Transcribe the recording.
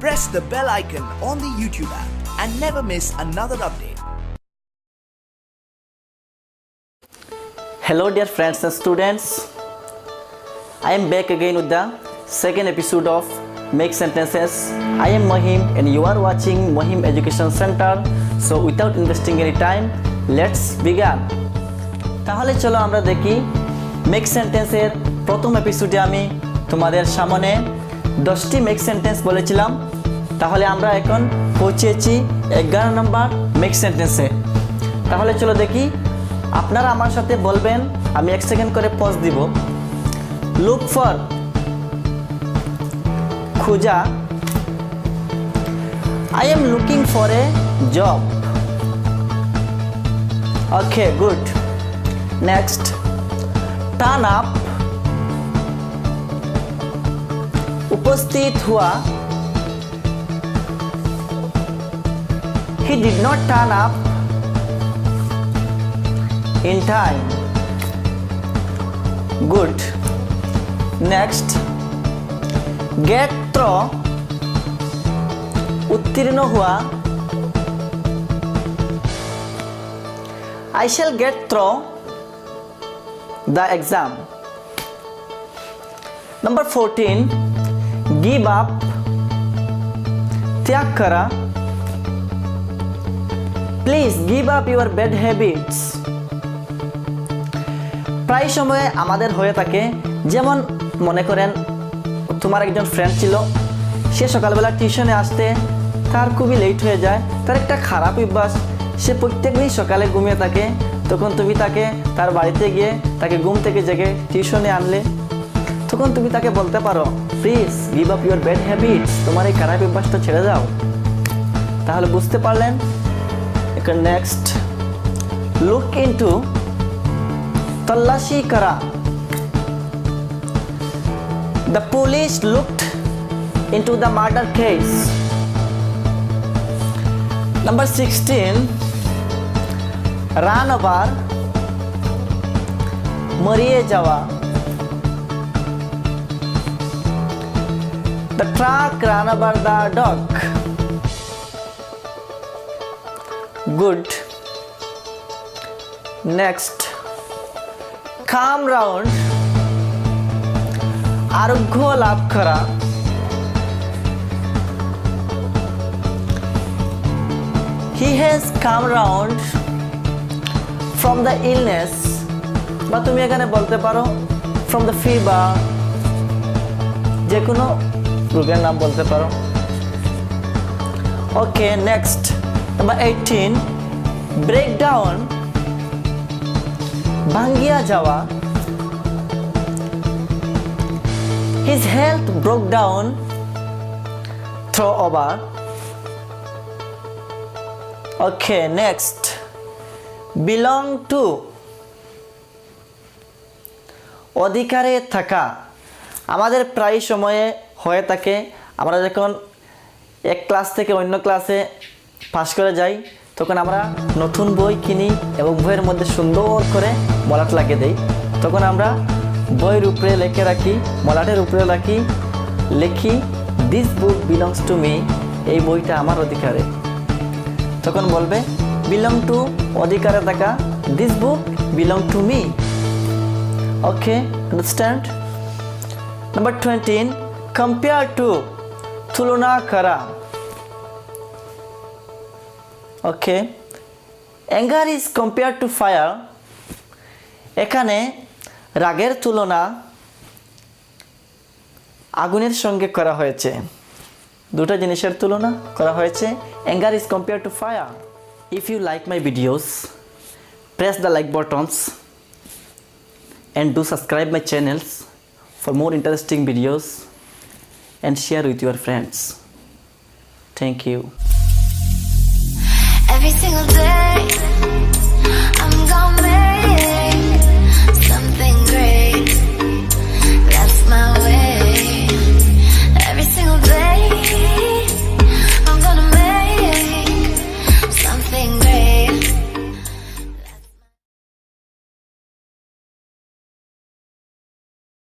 Press the bell icon on the YouTube app and never miss another update. Hello dear friends and students, I am back again with the second episode of Make Sentences. I am Mohim and you are watching Mohim Education Center. So without investing any time, let's begin. তাহলে চলো আমরা দেখি make সেন্টেন্সের প্রথম এপিসোডে আমি তোমাদের সামনে 10টি মেক সেন্টেন্স বলেছিলাম। তাহলে আমরা এখন পৌঁছেছি 11 নম্বর মেক সেন্টেন্সে। তাহলে চলো দেখি, আপনারা আমার সাথে বলবেন, আমি 1 সেকেন্ড করে পজ দিব। লুক ফর, খোঁজা। I am looking for a job. Okay, good. Next, turn up, उपस्थित हुआ। He did not turn up in time. Good. Next, get through, उत्तीर्ण हुआ। I shall get through the exam. Number 14, give up, त्याग करा। Please give up your bad habits. প্রায় সময় আমাদের হয়ে থাকে, যেমন মনে করেন তোমার একজন ফ্রেন্ড ছিল, সে সকালবেলা টিউশনে আসতে তার খুবই লেট হয়ে যায়, তার একটা খারাপ অভ্যাস, সে প্রত্যেকদিন সকালে ঘুমিয়ে থাকে। তখন তুমি তাকে তার বাড়িতে গিয়ে তাকে ঘুম থেকে জেগে টিউশনে আনলে, তখন তুমি তাকে বলতে পারো, please give up your bad habits, তোমার এই খারাপ অভ্যাসটা ছেড়ে দাও। তাহলে বুঝতে পারলেন। এখন নেক্সট, লুক ইনটু, তল্লাশি করা। The police looked into the murder case. Number 16, run over, মরিয়ে যাওয়া। The truck ran over the dog. Good. Next, calm round, আরোগ্য লাভ করা। He has come round from the illness, বা তুমি এখানে বলতে পারো from the fever, যে কোনো রোগের নাম বলতে পারো। ওকে, নেক্সট, নাম্বার 18, ব্রেক ডাউন, ভাঙ্গিয়া যাওয়া। His health broke down through over. Okay, next, belong to, অধিকারে থাকা। আমাদের প্রায় সময়ে হয়ে থাকে, আমরা যখন এক ক্লাস থেকে অন্য ক্লাসে পাস করে যাই, তখন আমরা নতুন বই কিনি এবং বইয়ের মধ্যে সুন্দর করে মলাট লাগিয়ে দেই। তখন আমরা বইয়ের উপরে লিখে রাখি, মলাটের উপরে লিখি this book belongs to me, এই বইটা আমার অধিকারে। তখন বলবে বিলং টু, অধিকারে থাকা, this book belong to me. Okay, understand. Number 20, compare to, তুলনা করা। Okay, anger is compare to fire. এখানে রাগের তুলনা আগুনের সঙ্গে করা হয়েছে, দুটো জিনিসের তুলনা করা হয়েছে। Anger is compare to fire. If you like my videos, press the like buttons and do subscribe my channels for more interesting videos and share with your friends. Thank you. Every single day